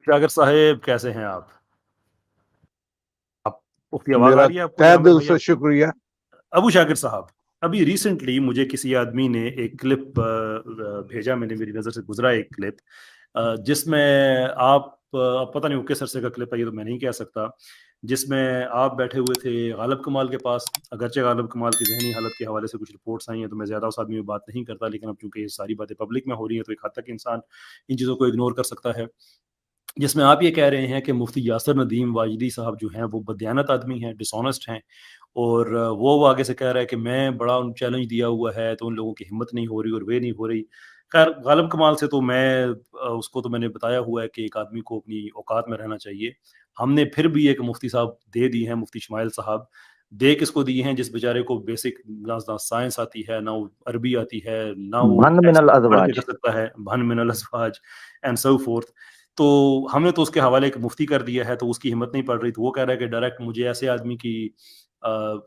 شاکر صاحب کیسے ہیں آپ؟ آپ کی آواز میرا آ رہی ہے آپ کو تہ عامر دل بھائی سے آپ کو؟ شکریہ. ابو شاکر صاحب، ابھی ریسنٹلی مجھے کسی آدمی نے ایک کلپ بھیجا، میں نے میری نظر سے گزرا ایک کلپ جس میں آپ پتہ نہیں وہ کس عرصے کا کلپ ہے، یہ تو میں نہیں کہہ سکتا، جس میں آپ بیٹھے ہوئے تھے غالب کمال کے پاس. اگرچہ غالب کمال کی ذہنی حالت کے حوالے سے کچھ رپورٹس آئی ہیں تو میں زیادہ اس آدمی میں بات نہیں کرتا، لیکن اب چونکہ یہ ساری باتیں پبلک میں ہو رہی ہیں تو ایک حد تک انسان ان چیزوں کو اگنور کر سکتا ہے. جس میں آپ یہ کہہ رہے ہیں کہ مفتی یاسر ندیم واجدی صاحب جو ہیں وہ بدیانت آدمی ہیں، ڈس آنیسٹ ہیں، اور وہ آگے سے کہہ رہا ہے کہ میں بڑا ان چیلنج دیا ہوا ہے تو ان لوگوں کی ہمت نہیں ہو رہی اور وہ نہیں ہو رہی. خیر غالب کمال سے تو میں اس کو تو میں نے بتایا ہوا ہے کہ ایک آدمی کو اپنی اوقات میں رہنا چاہیے. ہم نے پھر بھی ایک مفتی صاحب دے دی ہیں، مفتی شمائل صاحب دے کس کو دی ہیں؟ جس بیچارے کو بیسک نہ سائنس آتی ہے، نہ وہ عربی آتی ہے، نہ وہ بھن من ٹیکسٹ پڑھ کے الازواج. کر سکتا ہے، بھن من الازواج اینڈ سو فورتھ. تو ہم نے تو اس کے حوالے ایک مفتی کر دیا ہے، تو اس کی ہمت نہیں پڑ رہی، تو وہ کہہ رہا ہے کہ ڈائریکٹ مجھے ایسے آدمی کی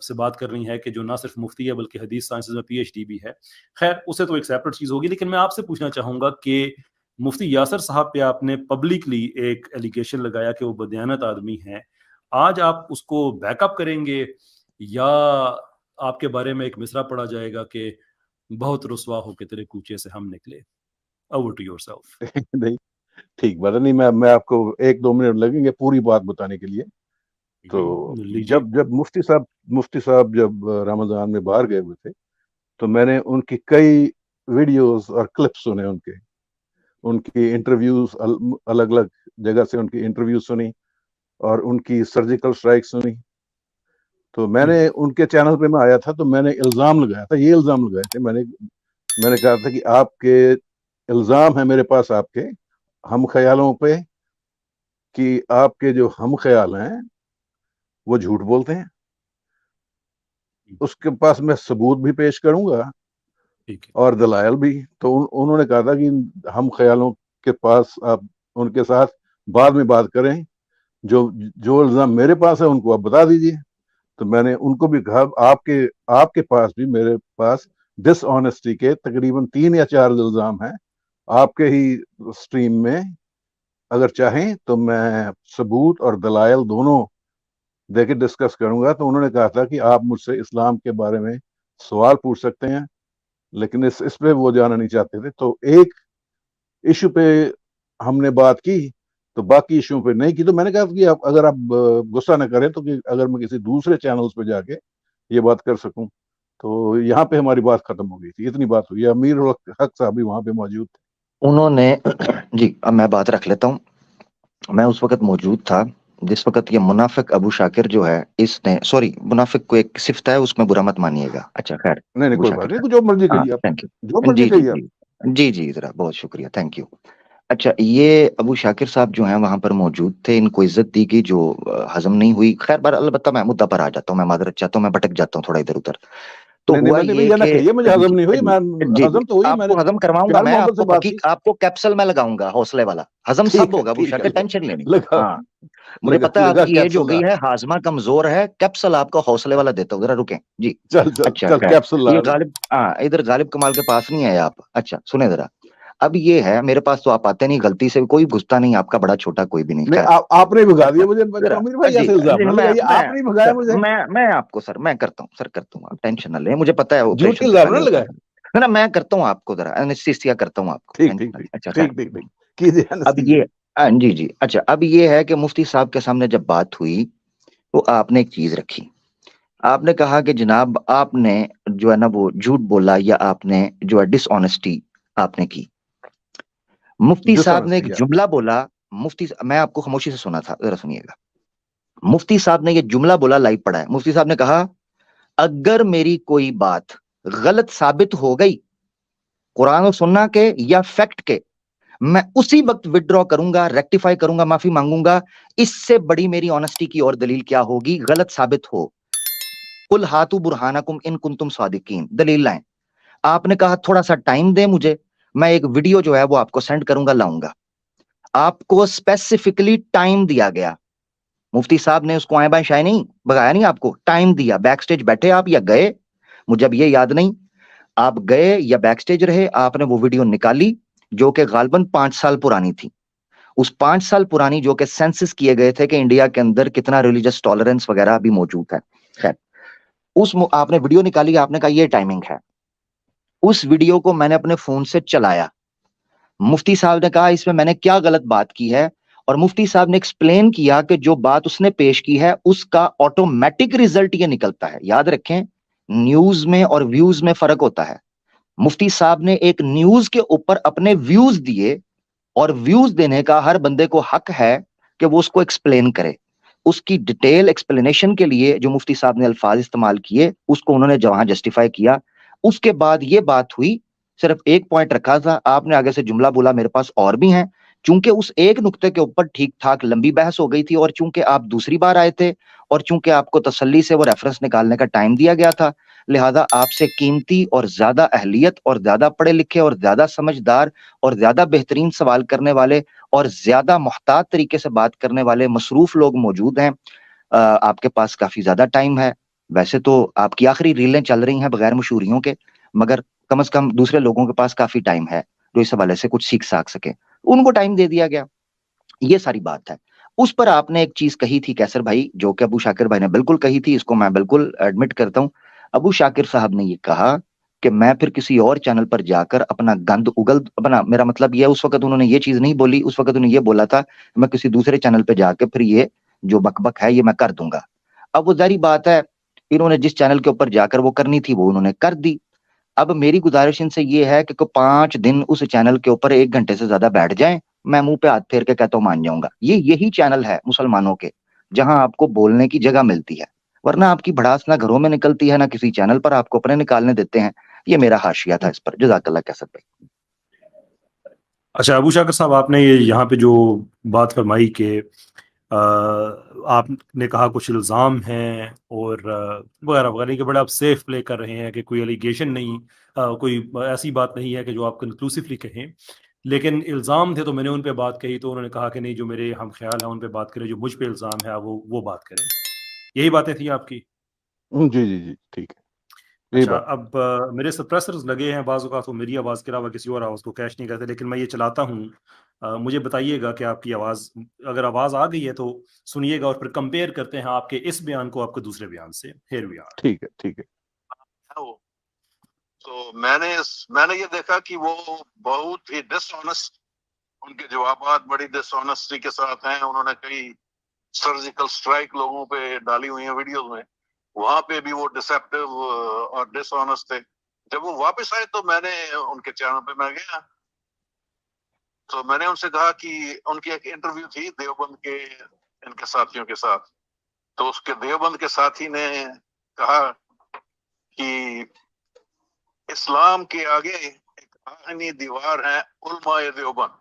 سے بات کرنی ہے کہ جو نہ صرف مفتی ہے بلکہ حدیث سائنسز میں پی ایچ ڈی بھی ہے. خیر اسے تو ایک سیپریٹ چیز ہوگی، لیکن میں آپ سے پوچھنا چاہوں گا کہ مفتی یاسر صاحب پہ آپ نے پبلکلی ایک ایلیگیشن لگایا کہ وہ بدیانت آدمی ہیں. آج آپ اس کو بیک اپ کریں گے یا آپ کے بارے میں ایک مصرع پڑھا جائے گا کہ بہت رسوا ہو کے تیرے کوچے سے ہم نکلے؟ Over to yourself. نہیں ٹھیک بات نہیں، میں آپ کو 1-2 منٹ لگیں گے پوری بات بتانے کے لیے. تو لیجیے. جب مفتی صاحب جب رمضان میں باہر گئے ہوئے تھے تو میں نے ان کی کئی ویڈیوز اور کلپس سنے، ان کی انٹرویوز، الگ الگ جگہ سے ان کی انٹرویوز سنی اور ان کی سرجیکل سٹرائک سنی. تو میں نے ان کے چینل پہ میں آیا تھا تو میں نے الزام لگایا تھا، یہ الزام لگائے تھے میں نے کہا تھا کہ آپ کے الزام ہے میرے پاس آپ کے ہم خیالوں پہ کہ آپ کے جو ہم خیال ہیں وہ جھوٹ بولتے ہیں. اس کے پاس میں ثبوت بھی پیش کروں گا اور دلائل بھی. تو انہوں نے کہا تھا کہ ہم خیالوں کے پاس آپ ان کے ساتھ بعد میں بات کریں، جو الزام میرے پاس ہے ان کو آپ بتا دیجیے. تو میں نے ان کو بھی کہا آپ کے پاس بھی میرے پاس ڈس آنیسٹی کے تقریباً 3 یا 4 الزام ہیں آپ کے ہی سٹریم میں، اگر چاہیں تو میں ثبوت اور دلائل دونوں دے کے ڈسکس کروں گا. تو انہوں نے کہا تھا کہ آپ مجھ سے اسلام کے بارے میں سوال پوچھ سکتے ہیں، لیکن اس پہ وہ جانا نہیں چاہتے تھے. تو ایک ایشو پہ ہم نے بات کی تو باقی ایشو پہ نہیں کی. تو میں نے کہا کہ اگر آپ غصہ نہ کریں تو کہ اگر میں کسی دوسرے چینلز پہ جا کے یہ بات کر سکوں. تو یہاں پہ ہماری بات ختم ہو گئی تھی، اتنی بات ہوئی. امیر حق صاحب بھی وہاں پہ موجود تھے. انہوں نے جی اب میں بات رکھ لیتا ہوں. میں اس وقت موجود تھا جس وقت یہ منافق ابو شاکر جو ہے، اس نے منافق کو ایک صفت ہے، اس میں برا مت مانیے گا. اچھا خیر نہیں ابو کوئی شاکر بات نہیں، جو مرضی کہیے آپ، تھینک جو یو. مرضی جی جی کہیے آپ. جی جی ذرا بہت شکریہ، تھینک یو. اچھا یہ ابو شاکر صاحب جو ہیں وہاں پر موجود تھے، ان کو عزت دی گئی جو ہضم نہیں ہوئی. خیر بار البتہ میں مدعا پر آ جاتا ہوں، میں معذرت چاہتا ہوں، میں بھٹک جاتا ہوں تھوڑا ادھر ادھر. تو نہیں ہوا میں یہ نہ کہ کہیے مجھے ہضم نہیں ہوئی، میں جی ہضم تو ہوئی، آپ میں نے کو ہضم کرواؤں گا، پیار میں محبت سے بات کی. آپ کو کیپسول میں لگاؤں گا حوصلے والا، ہضم سب ہوگا ابو شاکر، ٹینشن لینی. ہاں مجھے پتا ہے آپ کی ایج ہو گئی ہے، ہاضمہ کمزور ہے، کیپسول آپ کو حوصلے والا دیتا ہوں، ذرا رکیں جی. اچھا چل کیپسول یہ غالب ادھر غالب کمال کے پاس نہیں آئے آپ. اچھا سنیں ذرا، اب یہ ہے میرے پاس تو آپ آتے نہیں، غلطی سے کوئی گھستا نہیں، آپ کا بڑا چھوٹا کوئی بھی نہیں. آپ نے بھگا دیا مجھے، امیر بھائی ایسے الزام نہ لگائیے، آپ نے بھگایا مجھے. میں آپ کو سر میں کرتا ہوں آپ ٹینشن نہ لیں، مجھے پتا ہے جھوٹی آپریشن سے الزام پہلے نہ ہوتا لگائے. ہے نا. میں کرتا ہوں آپ کو ذرا انستھیسیا کرتا ہوں آپ کو. ٹھیک اچھا کیجیے. اب یہ جی اچھا اب یہ ہے کہ مفتی صاحب کے سامنے جب بات ہوئی تو آپ نے ایک چیز رکھی، آپ نے کہا کہ جناب آپ نے جو ہے نا وہ جھوٹ بولا، یا آپ نے جو ہے ڈس آنیسٹی آپ نے کی. مفتی صاحب نے ایک جملہ بولا، میں آپ کو خاموشی سے سنا تھا، ذرا سنیے گا. مفتی صاحب نے یہ جملہ بولا، لائیو پڑھا ہے. مفتی صاحب نے کہا اگر میری کوئی بات غلط ثابت ہو گئی قرآن و سننا کے یا فیکٹ کے، میں اسی وقت وڈرا کروں گا، ریکٹیفائی کروں گا، معافی مانگوں گا. اس سے بڑی میری آنےسٹی کی اور دلیل کیا ہوگی؟ غلط ثابت ہو، قل ہاتوا برہانکم ان کنتم صادقین، دلیل لائیں. آپ نے کہا تھوڑا سا ٹائم دیں مجھے، میں ایک ویڈیو جو ہے وہ آپ کو سینڈ کروں گا، لاؤں گا. آپ کو اسپیسیفکلی ٹائم دیا گیا، مفتی صاحب نے اس کو آئیں بائیں شائیں نہیں بگایا، نہیں، آپ کو ٹائم دیا. بیک سٹیج بیٹھے آپ یا گئے، مجھے اب یہ یاد نہیں آپ گئے یا بیک سٹیج رہے، آپ نے وہ ویڈیو نکالی جو کہ غالباً 5 سال پرانی تھی. اس 5 سال پرانی جو کہ سینسس کیے گئے تھے کہ انڈیا کے اندر کتنا ریلیجس ٹالرنس وغیرہ بھی موجود ہے. خیر اس آپ نے ویڈیو نکالی, آپ نے کہا یہ ٹائمنگ ہے. اس ویڈیو کو میں نے اپنے فون سے چلایا, مفتی صاحب نے کہا اس میں نے کیا غلط بات کی ہے, اور مفتی صاحب نے ایکسپلین کیا کہ جو بات اس نے پیش کی ہے اس کا آٹومیٹک ریزلٹ یہ نکلتا ہے. یاد رکھیں نیوز میں اور ویوز میں فرق ہوتا ہے. مفتی صاحب نے ایک نیوز کے اوپر اپنے ویوز دیے, اور ویوز دینے کا ہر بندے کو حق ہے کہ وہ اس کو ایکسپلین کرے. اس کی ڈیٹیل ایکسپلینیشن کے لیے جو مفتی صاحب نے الفاظ استعمال کیے اس کو انہوں نے جہاں جسٹیفائی کیا. اس کے بعد یہ بات ہوئی, صرف ایک پوائنٹ رکھا تھا, آپ نے آگے سے جملہ بولا میرے پاس اور بھی ہیں. چونکہ اس ایک نقطے کے اوپر ٹھیک ٹھاک لمبی بحث ہو گئی تھی, اور چونکہ آپ دوسری بار آئے تھے, اور چونکہ آپ کو تسلی سے وہ ریفرنس نکالنے کا ٹائم دیا گیا تھا, لہذا آپ سے قیمتی اور زیادہ اہلیت اور زیادہ پڑھے لکھے اور زیادہ سمجھدار اور زیادہ بہترین سوال کرنے والے اور زیادہ محتاط طریقے سے بات کرنے والے مصروف لوگ موجود ہیں. آپ کے پاس کافی زیادہ ٹائم ہے. ویسے تو آپ کی آخری ریلیں چل رہی ہیں بغیر مشہوریوں کے, مگر کم از کم دوسرے لوگوں کے پاس کافی ٹائم ہے جو اس حوالے سے کچھ سیکھ سکے. ان کو ٹائم دے دیا گیا. یہ ساری بات ہے. اس پر آپ نے ایک چیز کہی تھی کیسر بھائی, جو کہ ابو شاکر بھائی نے بالکل کہی تھی, اس کو میں بالکل ایڈمٹ کرتا ہوں. ابو شاکر صاحب نے یہ کہا کہ میں پھر کسی اور چینل پر جا کر اپنا گند اگل اپنا, میرا مطلب یہ اس وقت انہوں نے یہ چیز نہیں بولی, اس وقت انہوں نے یہ بولا تھا میں کسی دوسرے چینل پہ جا کے پھر یہ جو بک بک ہے یہ میں کر دوں گا. اب وہ ظاہری بات ہے انہوں نے جس چینل کے اوپر جا کر وہ کرنی تھی وہ انہوں نے کر دی. اب میری گزارش ان سے یہ ہے کہ 5 دن اس چینل کے اوپر 1 گھنٹے سے زیادہ بیٹھ جائیں, میں منہ پہ ہاتھ پھیر کے کہتا ہوں مان جاؤں گا. یہی چینل ہے مسلمانوں کے جہاں آپ کو بولنے کی جگہ ملتی ہے, ورنہ آپ کی بھڑاس نہ گھروں میں نکلتی ہے نہ کسی چینل پر آپ کو اپنے نکالنے دیتے ہیں. یہ میرا حاشیہ تھا اس پر. جزاک اللہ کیسر بھائی. اچھا ابو شاکر صاحب, آپ نے یہاں پہ جو بات فرمائی کہ آپ نے کہا کچھ الزام ہیں اور وغیرہ وغیرہ کہ بڑا آپ سیف پلے کر رہے ہیں کہ کوئی الیگیشن نہیں, کوئی ایسی بات نہیں ہے کہ جو آپ کنکلوسیولی کہیں, لیکن الزام تھے تو میں نے ان پہ بات کہی تو انہوں نے کہا کہ نہیں جو میرے ہم خیال ہیں ان پہ بات کریں, جو مجھ پہ الزام ہے وہ بات کریں. یہی باتیں تھیں آپ کی؟ جی جی جی ٹھیک ہے. اچھا, اب میرے سپریسرز لگے ہیں, بعض اوقات تو میری آواز کے علاوہ کسی اور آواز کو کیش نہیں کرتے, لیکن میں یہ چلاتا ہوں. مجھے بتائیے گا کہ آپ کی آواز, اگر آواز آ گئی ہے تو سنیے گا, اور پھر کمپیئر کرتے ہیں آپ کے اس بیان کو آپ کے دوسرے بیان سے. Here we are. ٹھیک ہے ٹھیک ہے. تو میں نے یہ دیکھا کہ وہ بہت ہی ڈس آنسٹ, ان کے جوابات بڑی ڈس آنسٹی کے ساتھ ہیں. انہوں نے کئی سرجیکل اسٹرائک لوگوں پہ ڈالی ہوئی ہیں ویڈیوز میں, وہاں پہ بھی وہ ڈسیپٹیو اور ڈس آنسٹ تھے. جب وہ واپس آئے تو میں نے ان کے چینل پہ میں گیا, تو میں نے ان سے کہا کہ ان کی ایک انٹرویو تھی دیوبند کے ان کے ساتھیوں کے ساتھ, تو اس کے دیوبند کے ساتھی نے کہا کہ اسلام کے آگے ایک آہنی دیوار ہے علماء دیوبند.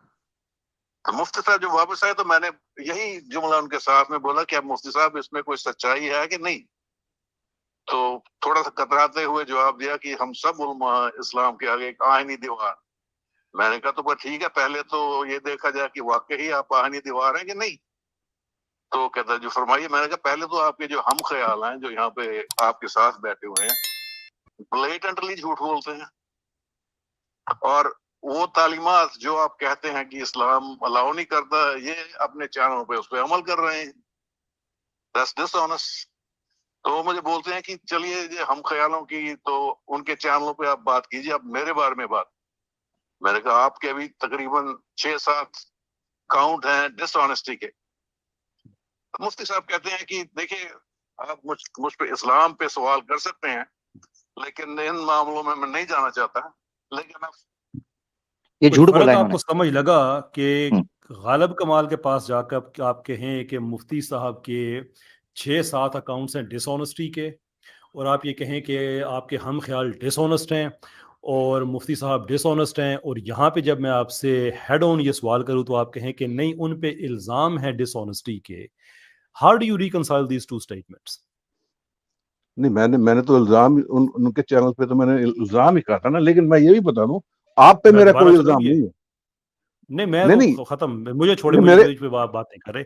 تو مفتی صاحب جب واپس آئے تو میں نے یہی جملہ ان کے ساتھ میں بولا کہ اب مفتی صاحب اس میں کوئی سچائی ہے کہ نہیں. تو تھوڑا سا کتراتے ہوئے جواب دیا کہ ہم سب علماء اسلام کے آگے ایک آہنی دیوار. میں نے کہا تو بس ٹھیک ہے, پہلے تو یہ دیکھا جائے کہ واقعی آپ آہنی دیوار ہیں کہ نہیں. تو کہتا جو فرمائیے. میں نے کہا پہلے تو آپ کے جو ہم خیال ہیں جو یہاں پہ آپ کے ساتھ بیٹھے ہوئے ہیں بلیٹنٹلی جھوٹ بولتے ہیں, اور وہ تعلیمات جو آپ کہتے ہیں کہ اسلام الاؤ نہیں کرتا, یہ اپنے چینلوں پہ اس پہ عمل کر رہے ہیں. That's dishonest. تو وہ مجھے بولتے ہیں کہ چلیے یہ ہم خیالوں کی تو ان کے چینلوں پہ آپ بات کیجیے, آپ میرے بارے میں بات. میں نے کہا آپ کے ابھی تقریباً 6-7 کاؤنٹ ہیں ڈس آنیسٹی کے. مفتی صاحب کہتے ہیں کہ دیکھیے آپ مجھ پہ اسلام پہ سوال کر سکتے ہیں, لیکن ان معاملوں میں نہیں جانا چاہتا. لیکن اب یہ جھوٹ بولا فرق انہوں آپ نے. کو سمجھ لگا کہ غالب کمال کے پاس جا کر آپ کہیں کہ مفتی صاحب کے 6-7 اکاؤنٹس ہیں ڈس آنیسٹی کے, اور آپ یہ کہیں کہ آپ کے ہم خیال ڈس آنیسٹ ہیں اور مفتی صاحب ڈس آنیسٹ ہیں, اور یہاں پہ جب میں آپ سے ہیڈ آن یہ سوال کروں تو آپ کہیں کہ نہیں ان پہ الزام ہے ڈس آنیسٹی کے. How do you reconcile these two statements? نہیں میں نے تو الزام ان کے چینل پہ تو میں نے الزام ہی کہا تھا نا, لیکن میں یہ بھی بتا دوں آپ پہ میرا کوئی الزام نہیں ہے. نہیں میں تو ختم, مجھے چھوڑے, مجھے بات نہیں کر رہے.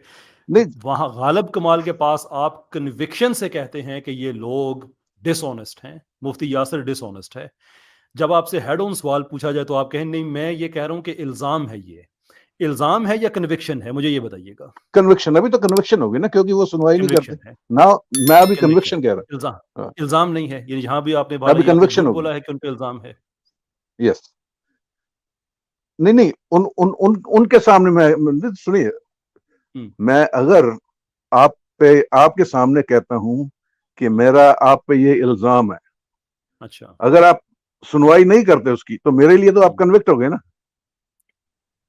نہیں وہاں غالب کمال کے پاس آپ کنوکشن سے کہتے ہیں کہ یہ لوگ ڈس آنیسٹ ہیں, مفتی یاسر ڈس آنیسٹ ہے. جب آپ سے ہیڈ آن سوال پوچھا جائے تو آپ کہیں نہیں میں یہ کہہ رہا ہوں کہ الزام ہے, یہ الزام ہے یا کنوکشن ہے، مجھے یہ بتائیے گا. کنوکشن، ابھی تو کنوکشن ہوگی نا، کیونکہ وہ سنوائی نہیں کرتے کنوکشن ہے نا. میں ابھی کنوکشن کہہ رہا الزام ہوں. الزام نہیں ہے، یعنی جہاں بھی آپ نے ابھی کنوکشن ہوگی. بولا ہے کہ ان پہ الزام ہے. یس. نہیں ان کے سامنے میں سنیے، میں اگر آپ کے سامنے کہتا ہوں کہ میرا آپ پہ یہ الزام ہے، اچھا، اگر آپ سنوائی نہیں کرتے اس کی تو میرے لیے تو آپ کنوکٹ ہو گئے نا.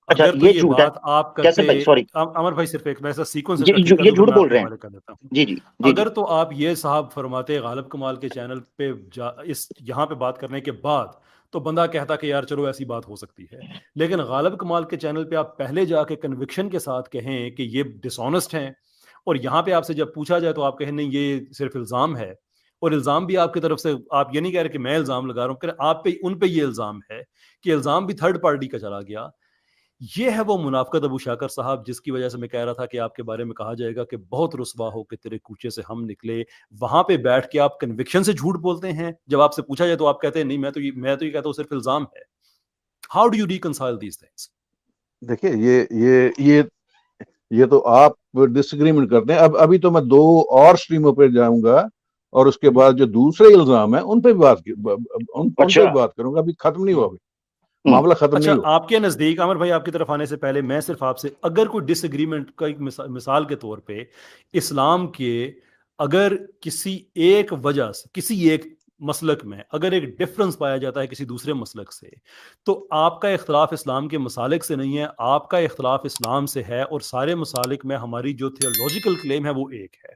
اچھا اگر تو یہ بات آپ کرتے، سوری عمر بھائی صرف ایک ویسا سیکوینس یہ جھوٹ بول رہے ہیں. کر دیتا ہوں. جی جی اگر تو آپ یہ صاحب فرماتے غالب کمال کے چینل پہ یہاں پہ بات کرنے کے بعد، تو بندہ کہتا کہ یار چلو ایسی بات ہو سکتی ہے. لیکن غالب کمال کے چینل پہ آپ پہلے جا کے کنوکشن کے ساتھ کہیں کہ یہ ڈس آنسٹ ہیں، اور یہاں پہ آپ سے جب پوچھا جائے تو آپ کہیں نہیں یہ صرف الزام ہے، اور الزام بھی آپ کی طرف سے، آپ یہ نہیں کہہ رہے کہ میں الزام لگا رہا ہوں، کہ آپ پہ ان پہ یہ الزام ہے کہ الزام بھی تھرڈ پارٹی کا چلا گیا. یہ ہے وہ منافقت ابو شاکر صاحب جس کی وجہ سے میں کہہ رہا تھا کہ آپ کے بارے میں کہا جائے گا کہ بہت رسوا ہو کہ تیرے کوچے سے ہم نکلے. وہاں پہ بیٹھ کے آپ کنوکشن سے جھوٹ بولتے ہیں، جب آپ سے پوچھا جائے تو آپ کہتے ہیں نہیں میں تو یہ کہتا ہوں صرف الزام ہے. How do you reconcile these things? دیکھیے یہ تو آپ ڈس ایگریمنٹ کرتے ہیں. ابھی تو میں 2 اور سٹریموں پہ جاؤں گا، اور اس کے بعد جو دوسرے الزام ہیں ان پہ بھی بات کروں گا. ابھی ختم نہیں ہوا، ابھی معاملہ ختم نہیں ہوا. آپ کے نزدیک عامر بھائی، آپ کی طرف آنے سے پہلے میں صرف آپ سے اگر کوئی ڈس ایگریمنٹ کا ایک مثال کے طور پہ اسلام کے اگر کسی ایک وجہ سے کسی ایک مسلک میں اگر ایک ڈفرنس پایا جاتا ہے کسی دوسرے مسلک سے، تو آپ کا اختلاف اسلام کے مسالک سے نہیں ہے، آپ کا اختلاف اسلام سے ہے. اور سارے مسالک میں ہماری جو تھیولوجیکل کلیم ہے وہ ایک ہے،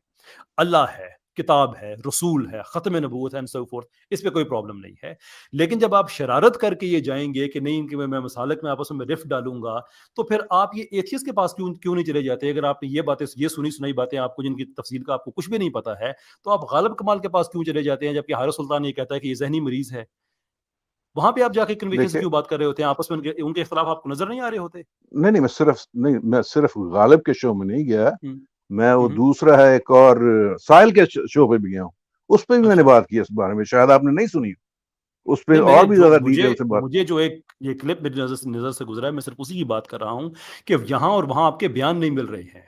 اللہ ہے، کتاب ہے، رسول ہے، ختم نبوت ہے، so forth. اس پہ کوئی پرابلم نہیں ہے. لیکن جب آپ شرارت کر کے یہ جائیں گے کہ نہیں کہ میں مسالک میں آپس میں رفٹ ڈالوں گا، تو پھر آپ یہ ایتھیسٹ کے پاس کیوں نہیں چلے جاتے؟ اگر آپ نے یہ باتیں، یہ سنائی باتیں آپ کو جن کی تفصیل کا آپ کو کچھ بھی نہیں پتا ہے، تو آپ غالب کمال کے پاس کیوں چلے جاتے ہیں جبکہ حارث سلطان یہ کہتا ہے کہ یہ ذہنی مریض ہے؟ وہاں پہ آپ جا کے کنوکشن سے کیوں بات کر رہے ہوتے ہیں؟ آپس میں ان کے اختلاف آپ کو نظر نہیں آ رہے ہوتے؟ نہیں میں صرف غالب کے شو میں نہیں گیا، میں وہ دوسرا ہے ایک اور ساحل کے شو پہ بھی گیا ہوں. اس پہ بھی میں نے بات کی اس بارے میں، شاید آپ نے نہیں سنی اس پہ اور بھی زیادہ ڈیٹیل سے بات. مجھے جو ایک یہ کلپ میری نظر سے گزرا ہے، میں صرف اسی کی بات کر رہا ہوں کہ یہاں اور وہاں آپ کے بیان نہیں مل رہے ہیں.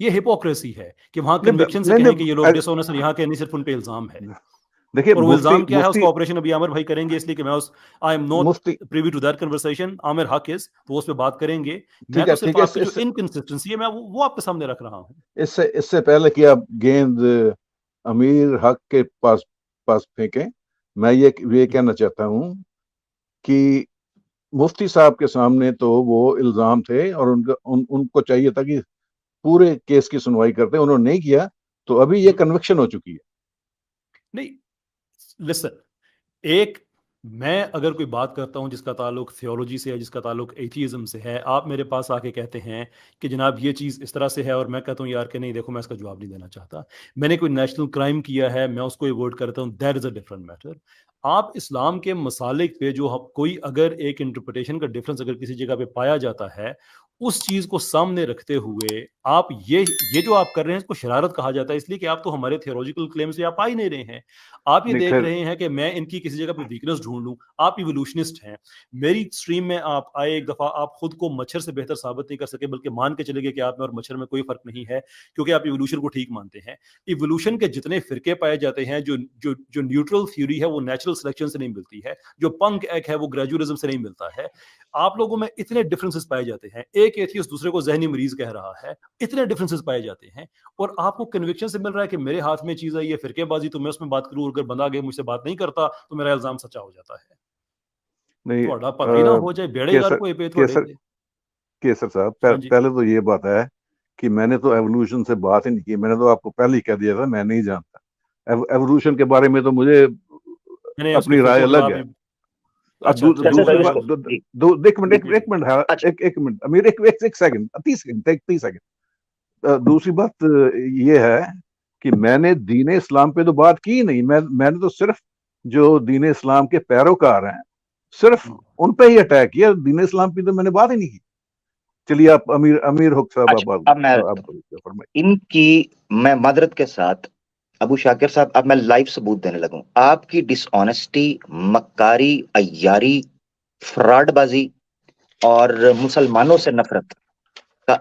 یہ ہپوکریسی ہے کہ وہاں کنوکشن سے کہیں کہ یہ لوگ ڈس آنسٹ ہیں، یہاں کے نہیں صرف ان پہ الزام ہے. دیکھیے اور وہ الزام کیا ہے اس کا آپریشن ابھی عامر بھائی کریں گے، اس لیے کہ میں I am not privy to that conversation. Aamir Haq is تو اس پہ بات کریں گے. میں تو صرف آپ کی جو انکنسسٹنسی ہے میں وہ آپ کے سامنے رکھ رہا ہوں. اس سے پہلے کہ آپ گیند امیر حق کے پاس پھینکیں، میں یہ کہنا چاہتا ہوں کہ مفتی صاحب کے سامنے تو وہ الزام تھے اور ان کو چاہیے تھا کہ پورے کیس کی سنوائی کرتے، انہوں نے نہیں کیا، تو ابھی یہ کنوکشن ہو چکی ہے. نہیں لسن، ایک میں اگر کوئی بات کرتا ہوں جس کا تعلق تھیولوجی سے ہے، جس کا تعلق ایتھیزم سے ہے، آپ میرے پاس آ کے کہتے ہیں کہ جناب یہ چیز اس طرح سے ہے، اور میں کہتا ہوں یار کہ نہیں دیکھو میں اس کا جواب نہیں دینا چاہتا، میں نے کوئی نیشنل کرائم کیا ہے میں اس کو ایوارڈ کرتا ہوں، that is a different matter. آپ اسلام کے مسالک پہ جو کوئی اگر ایک انٹرپریٹیشن کا ڈفرنس اگر کسی جگہ پہ پایا جاتا ہے، اس چیز کو سامنے رکھتے ہوئے آپ یہ جو آپ کر رہے ہیں اس کو شرارت کہا جاتا ہے، اس لیے کہ آپ تو ہمارے تھیولوجیکل کلیم سے آپ آ ہی نہیں رہے ہیں. آپ یہ دیکھ رہے ہیں کہ میں ان کی کسی جگہ پہ ویکنس ڈھونڈ لوں. آپ ایوولوشنسٹ ہیں. میری سٹریم میں آپ آئے ایک دفعہ، آپ خود کو مچھر سے بہتر ثابت نہیں کر سکے، بلکہ مان کے چلے گئے کہ آپ میں اور مچھر میں کوئی فرق نہیں ہے، کیونکہ آپ ایوولوشن کو ٹھیک مانتے ہیں. ایوولوشن کے جتنے فرقے پائے جاتے ہیں، جو نیوٹرل تھیوری ہے وہ نیچرل سلیکشن سے نہیں ملتی ہے، جو پنک ایک ہے وہ گریجولزم سے نہیں ملتا ہے. آپ لوگوں میں اتنے ڈفرینسز پائے جاتے ہیں، ایک ایتھیسٹ دوسرے کو ذہنی مریض کہہ رہا ہے، اتنے ڈفرینسز پائے جاتے ہیں، اور آپ کو کنوکشن سے مل رہا ہے کہ میرے ہاتھ میں چیز ہے یہ فرقے بازی، تو میں اس میں بات کروں، اگر بندہ آگے مجھ سے بات نہیں کرتا تو میرا الزام سچا ہو جاتا ہے. تھوڑا پتہ ہی نہ ہو جائے بیڑے گھر کو پہ تھوڑے کیسر صاحب، پہلے تو یہ بات ہے کہ میں نے تو ایوولوشن سے بات ہی نہیں کی. میں نے تو آپ کو پہلے ہی کہہ دیا تھا میں نہیں جانتا ایوولوشن کے بارے میں، تو مجھے اپنی رائے الگ ہے. ایک منٹ امیر، ایک سیکنڈ 30 سیکنڈ. دوسری بات یہ ہے کہ میں نے دین اسلام پہ تو بات کی نہیں. میں نے تو صرف جو دین اسلام کے پیروکار ہیں صرف ان پہ ہی اٹیک کیا. دین اسلام پہ تو میں نے بات ہی نہیں کی. چلیے آپ امیر حق صاحب ان کی میں معذرت کے ساتھ ابو شاکر صاحب، اب میں لائیو ثبوت دینے لگوں. آپ کی ڈس آنیسٹی، مکاری، عیاری، فراڈ بازی اور مسلمانوں سے نفرت کا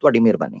ਤੁਹਾਡੀ ਮਿਹਰਬਾਨੀ।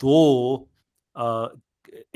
2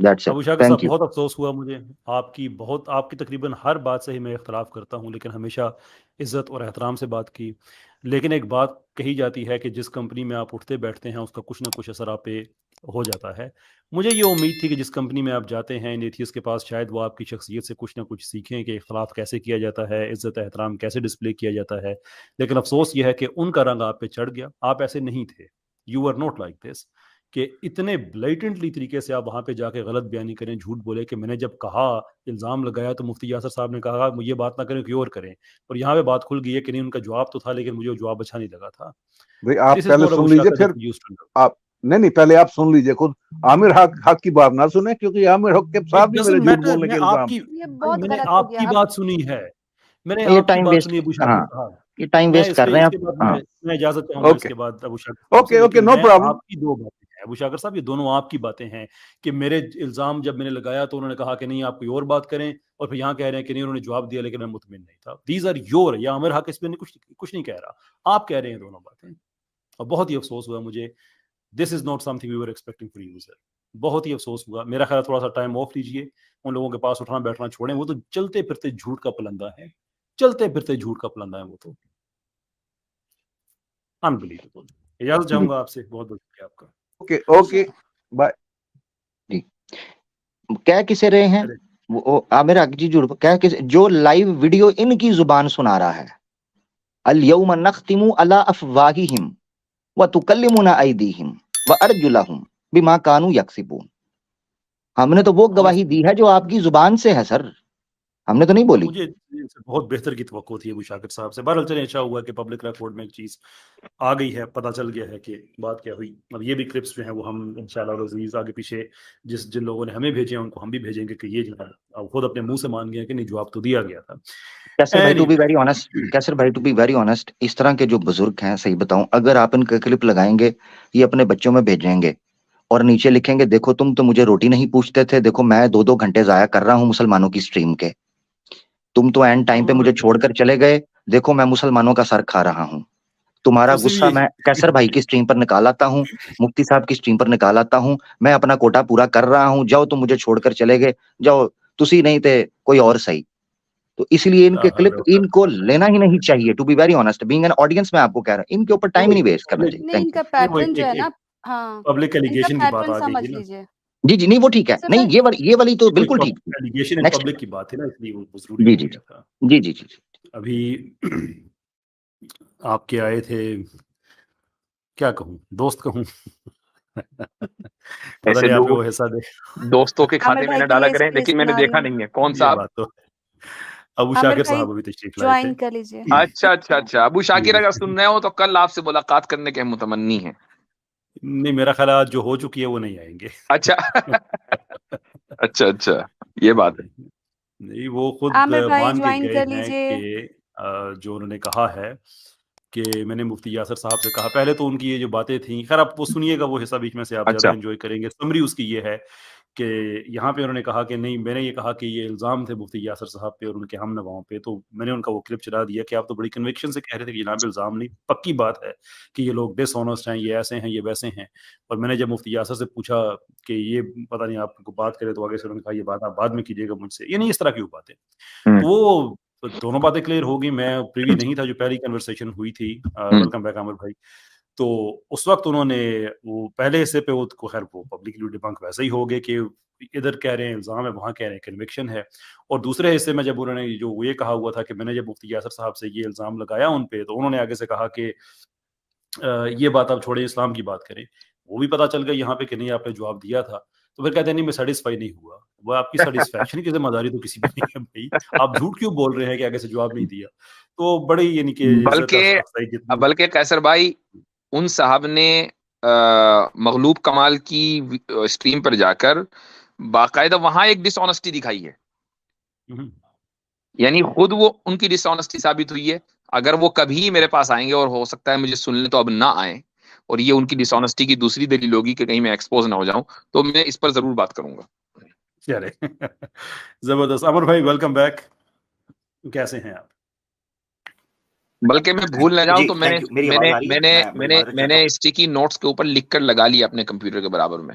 ابو شاکر صاحب بہت افسوس ہوا مجھے، آپ کی تقریباً ہر بات سے ہی میں اختلاف کرتا ہوں، لیکن ہمیشہ عزت اور احترام سے بات کی. لیکن ایک بات کہی جاتی ہے کہ جس کمپنی میں آپ اٹھتے بیٹھتے ہیں اس کا کچھ نہ کچھ اثر آپ پہ ہو جاتا ہے. مجھے یہ امید تھی کہ جس کمپنی میں آپ جاتے ہیں ایتھیس کے پاس، شاید وہ آپ کی شخصیت سے کچھ نہ کچھ سیکھیں کہ اختلاف کیسے کیا جاتا ہے، عزت احترام کیسے ڈسپلے کیا جاتا ہے. لیکن افسوس یہ ہے کہ ان کا رنگ آپ پہ چڑھ گیا. آپ ایسے نہیں تھے، you are not like this, کہ اتنے بلیٹنٹلی طریقے سے آپ وہاں پہ جا کے غلط بیانی کریں، جھوٹ بولے کہ میں نے جب کہا، الزام لگایا تو مفتی یاسر صاحب نے کہا یہ بات نہ کریں کہ اور کریں، اور یہاں پہ بات کھل گئی ہے کہ نہیں ان کا جواب تو تھا لیکن مجھے وہ جواب اچھا نہیں لگا تھا. بھائی آپ پہلے سن لیجئے، پھر آپ نہیں پہلے آپ سن لیجئے خود عامر حق کی بات نہ سنیں، کیونکہ عامر حق کے صاحب بھی میرے جھوٹ بولنے کے الزام. میں نے آپ کی بات سنی ہے، میں نے یہ آپ کی ٹائم بات ویسٹ، سنی ابو شاکر صاحب. یہ ٹائم ویسٹ کر رہے ہیں آپ. میں اجازت چاہوں گا اس کے بعد ابو شاکر صاحب سے. Okay okay no problem. آپ کی دو باتیں ہیں ابو شاکر صاحب، یہ دونوں آپ کی باتیں ہیں کہ میرے الزام جب میں نے لگایا تو انہوں نے کہا کہ نہیں آپ کوئی اور بات کریں، اور پھر یہاں کہہ رہے ہیں کہ نہیں انہوں نے جواب دیا لیکن میں مطمئن نہیں تھا. دیز آر یور، یا عامر حق اس میں کچھ نہیں کہہ رہا، آپ کہہ رہے ہیں دونوں باتیں. اور بہت ہی افسوس ہوا مجھے. This is not something we were expecting from you sir. بہت ہی افسوس ہوا. میرا خیال تھوڑا سا ٹائم آف لیجیے، ان لوگوں کے پاس اٹھنا بیٹھنا چھوڑیں. وہ تو چلتے پھرتے جھوٹ کا پلندہ ہے، چلتے پھرتے جھوٹ کا پلندہ ہے وہ تو. انبلیویبل. اجازت چاہوں گا آپ سے، بہت بہت شکریہ آپ کا. Okay okay bye. جی کہہ کسے رہے ہیں وہ عامر حق جی، جو لائیو ویڈیو ان کی زبان سنا رہا ہے، الیوم نختم علی افواہہم وتکلمنا ایدیہم وارجلہم بما کانوا یکسبون. ہم نے تو وہ گواہی دی ہے جو آپ کی زبان سے ہے سر، ہم نے تو نہیں بولی. مجھے بہت بہتر کی توقع تھی ابو شاکر صاحب سے. بہرحال چلیں، اچھا ہوا کہ پبلک ریکارڈ میں ایک چیز آ گئی ہے، پتہ چل گیا ہے کہ بات کیا ہوئی. اب یہ بھی کلپس جو ہیں وہ ہم انشاءاللہ عزیز آگے پیچھے جن لوگوں نے ہمیں بھیجے ہیں ان کو ہم بھی بھیجیں گے کہ یہ جو ہے خود اپنے منہ سے مان گئے کہ نہیں جواب تو دیا گیا تھا. کیسر بھائی ٹو بی ویری آنےسٹ، اس طرح کے جو بزرگ ہیں، صحیح بتاؤں، اگر آپ ان کا کلپ لگائیں گے، یہ اپنے بچوں میں بھیجیں گے اور نیچے لکھیں گے دیکھو تم تو مجھے روٹی نہیں پوچھتے تھے، دیکھو میں 2 گھنٹے ضائع کر رہا ہوں مسلمانوں کی سٹریم کے، تم تو اینڈ ٹائم پہ مجھے چھوڑ کر چلے گئے، دیکھو میں مسلمانوں کا سر کھا رہا ہوں. تمہارا غصہ میں کیسر بھائی کی سٹریم پر نکال آتا ہوں، مفتی صاحب کی سٹریم پر نکال آتا ہوں، میں اپنا کوٹا پورا کر رہا ہوں. جاؤ تم مجھے چھوڑ کر چلے گئے، جاؤ تسی نہیں تھے کوئی اور صحیح. تو اس لیے ان کے کلپ ان کو لینا ہی نہیں چاہیے. To be very honest, being an audience میں آپ کو کہہ رہا ہوں ان کے اوپر ٹائم نہیں ویسٹ کرنا چاہیے. ان کا پیٹرن جو ہے نا، ہاں پبلک ایلیگیشن کی بات آ سمجھ گئی نا. لیجیے. جی نہیں وہ ٹھیک ہے، نہیں یہ والی تو بالکل ٹھیک. ایلیگیشن پبلک کی بات ہے نا، اس لیے وہ ضروری ہو گیا تھا. جی ابھی آپ کے آئے تھے، کیا کہوں، دوست کہوں، ایسے لوگوں دوستوں کے کھاتے میں نہ ڈالا کریں، لیکن میں نے دیکھا نہیں ہے کون سا. بات تو ابو شاکر صاحب ابھی تشریف لائے جوائن کر لیجیے. اچھا ابو شاکر اگر سن رہے ہو تو کل آپ سے ملاقات کرنے کے متمنی ہیں. نہیں، میرا خیال جو ہو چکی ہے وہ نہیں آئیں گے. اچھا یہ بات ہے. نہیں، وہ خود مان کے گئے ہیں کہ جو انہوں نے کہا ہے کہ میں نے مفتی یاسر صاحب سے کہا. پہلے تو ان کی یہ جو باتیں تھیں، خیر آپ وہ سنیے گا، وہ حصہ بیچ میں سے آپ زیادہ انجوائے کریں گے. سمری اس کی یہ ہے کہ یہاں پہ انہوں نے کہا کہ نہیں، میں نے یہ کہا کہ یہ الزام تھے مفتی یاسر صاحب پہ اور ان کے ہم نواؤں پہ، تو میں نے ان کا وہ کلپ چلا دیا کہ آپ تو بڑی کنوکشن سے کہہ رہے تھے کہ جناب الزام نہیں، پکی بات ہے کہ یہ لوگ ڈس آنیسٹ ہیں، یہ ایسے ہیں، یہ ویسے ہیں. اور میں نے جب مفتی یاسر سے پوچھا کہ یہ پتہ نہیں آپ کو بات کرے، تو آگے سے انہوں نے کہا یہ بات آپ بعد میں کیجیے گا مجھ سے، یہ نہیں اس طرح کی باتیں. تو وہ دونوں باتیں کلیئر ہو گئی. میں پریوی نہیں تھا جو پہلی کنورسیشن ہوئی تھی. ویلکم بیک عامر بھائی. تو اس وقت انہوں نے وہ پہلے حصے پہ وہ خیر وہ پبلکلی ڈیبنک ویسے ہی ہو گئے کہ ادھر کہہ رہے ہیں الزام ہے، وہاں کہہ رہے ہیں کنوکشن ہے. اور دوسرے حصے میں جب انہوں نے جو یہ کہا ہوا تھا کہ میں نے جب مفتی یاسر صاحب سے یہ الزام لگایا ان پہ، تو انہوں نے آگے سے کہا کہ یہ بات آپ چھوڑیں، اسلام کی بات کریں. وہ بھی پتہ چل گیا یہاں پہ کہ نہیں آپ نے جواب دیا تھا. تو پھر کہتے ہیں نہیں میں سیٹسفائی نہیں ہوا. وہ آپ کی سیٹسفیکشن کی ذمہ داری تو کسی بھی نہیں ہے بھائی. آپ جھوٹ کیوں بول رہے ہیں کہ آگے سے جواب نہیں دیا؟ تو بڑی یعنی کہ بلکہ قیصر بھائی ان صاحب نے مغلوب کمال کی اسٹریم پر جا کر باقاعدہ وہاں ایک ڈس آنیسٹی دکھائی ہے. یعنی خود وہ ان کی ڈس آنیسٹی ثابت ہوئی ہے. اگر وہ کبھی میرے پاس آئیں گے اور ہو سکتا ہے مجھے سن لیں تو اب نہ آئیں، اور یہ ان کی ڈس آنیسٹی کی دوسری دلیل ہوگی کہ کہیں میں ایکسپوز نہ ہو جاؤں، تو میں اس پر ضرور بات کروں گا. چلے زبردست. عمر بھائی ویلکم بیک، کیسے ہیں آپ؟ بلکہ میں بھول نہ جاؤں تو میں نے اسٹیکی نوٹس کے اوپر لکھ کر لگا لیا اپنے کمپیوٹر کے برابر میں.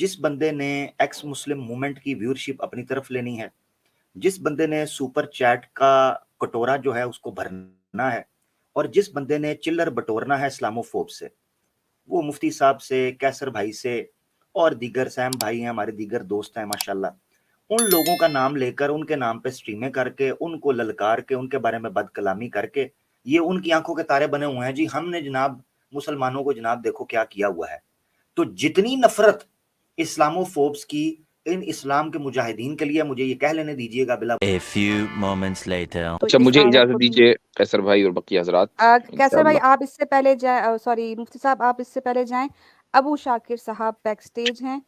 جس بندے نے ایکس مسلم موومنٹ کی ویورشپ اپنی طرف لینی ہے، جس بندے نے سپر چیٹ کا کٹورا جو ہے اس کو بھرنا ہے، اور جس بندے نے چلر بٹورنا ہے اسلاموفوب سے، وہ مفتی صاحب سے، کیسر بھائی سے اور دیگر سیم بھائی ہیں ہمارے، دیگر دوست ہیں ماشاءاللہ، ان لوگوں کا نام لے کر ان کے نام پہ سٹریمیں کر کے ان کو للکار کے ان کے بارے میں بد کلامی کر کے یہ ان کی آنکھوں کے تارے بنے ہوئے ہیں جی ہم نے جناب مسلمانوں کو جناب دیکھو کیا کیا ہوا ہے۔ تو جتنی نفرت اسلاموفوبس کی ان اسلام کے مجاہدین کے لیے، مجھے یہ کہہ لینے دیجیے گا بلا A few moments later. اچھا مجھے اجازت دیجیے قیصر بھائی اور بقیہ حضرات، کیسر بھائی آپ اس سے پہلے جائیں، سوری مفتی صاحب آپ اس سے پہلے جائیں، ابو شاکر صاحب بیک سٹیج ہیں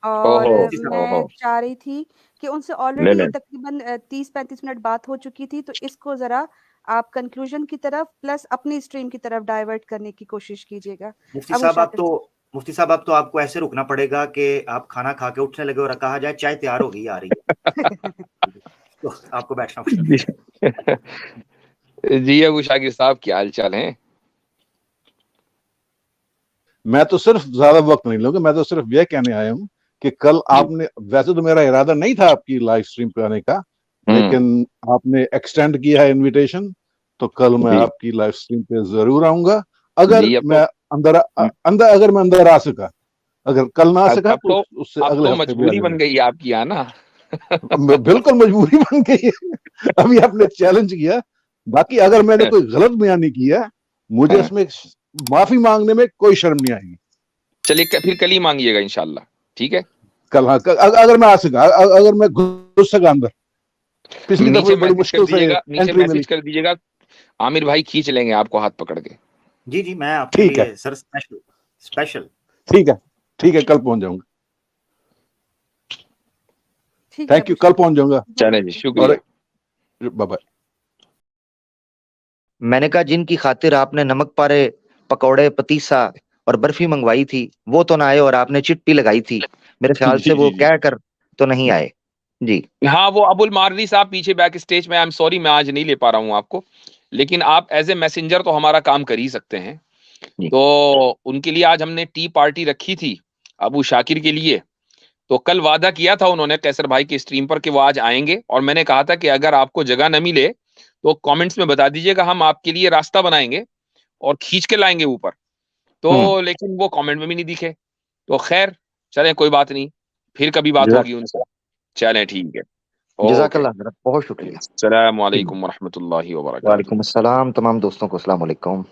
اور میں چاہ رہی تھی کہ ان سے آلریڈی تقریباً 30-35 منٹ بات ہو چکی تھی، تو اس کو ذرا آپ کنکلوژن کی طرف پلس اپنی اسٹریم کی طرف ڈائیورٹ کرنے کی کوشش کیجیے گا۔ مفتی صاحب اب تو آپ کو ایسے رکنا پڑے گا کہ آپ کھانا کھا کے اٹھنے لگے اور کہا جائے چائے تیار ہو گئی آ رہی ہے تو آپ کو بیٹھنا پڑے۔ جی ابو شاکر صاحب کیا حال چال ہیں؟ میں تو صرف زیادہ وقت نہیں لوں گا، میں تو صرف یہ کہنے آیا ہوں کہ کل آپ نے، ویسے تو میرا ارادہ نہیں تھا آپ کی لائف اسٹریم پہ آنے کا، لیکن آپ نے ایکسٹینڈ کیا ہے انویٹیشن، تو کل میں آپ کی لائف اسٹریم پہ ضرور آؤں گا اگر میں اندر آ سکا۔ اگر کل نہ آ سکا تو اس سے اگلے ہفتے مجبوری بن گئی آپ کی آنا۔ بالکل مجبوری بن گئی ہے، ابھی آپ نے چیلنج کیا۔ باقی اگر میں نے کوئی غلط بیانی کیا، مجھے اس میں معافی مانگنے میں کوئی شرم نہیں آئے گی۔ چلیے پھر کل ہی مانگیے گا انشاءاللہ، ٹھیک ہے؟ کل ہاں، اگر میں آ سکا، اگر میں گھس سکا اندر۔ پچھلی دفعہ بڑی مشکل سے نیچے میسج کر دیجیے گا، عامر بھائی کھینچ لیں گے آپ کو ہاتھ پکڑ کے۔ جی میں آپ کے لیے سر اسپیشل۔ ٹھیک ہے کل پہنچ جاؤں گا۔ تھینک یو، کل پہنچ جاؤں گا۔ چلیں جی، شکریہ، بائے بائے۔ میں نے کہا جن کی خاطر آپ نے نمک پارے، پکوڑے، پتیسا اور برفی منگوائی تھی وہ تو نہ آئے، اور آپ نے چٹی لگائی تھی، میرے خیال سے وہ کہہ کر تو نہیں آئے۔ جی ہاں، وہ ابو الماردی صاحب پیچھے بیک اسٹیج میں، I'm sorry میں آج نہیں لے پا رہا ہوں آپ کو، لیکن آپ ایز اے میسنجر تو ہمارا کام کر ہی سکتے ہیں۔ تو ان کے لیے آج ہم نے ٹی پارٹی رکھی تھی ابو شاکر کے لیے، تو کل وعدہ کیا تھا انہوں نے قیصر بھائی کے اسٹریم پر کہ وہ آج آئیں گے، اور میں نے کہا تھا کہ اگر آپ کو جگہ نہ ملے تو کامنٹس میں بتا دیجئے گا، ہم آپ کے لیے راستہ بنائیں گے اور کھینچ کے لائیں گے اوپر۔ تو لیکن وہ کامنٹ میں بھی نہیں دکھے، تو خیر چلیں کوئی بات نہیں، پھر کبھی بات ہوگی ان سے۔ چلیں ٹھیک ہے، جزاک اللہ، بہت شکریہ۔ السلام علیکم ورحمۃ اللہ وبرکاتہ۔ وعلیکم السلام، تمام دوستوں کو السلام علیکم۔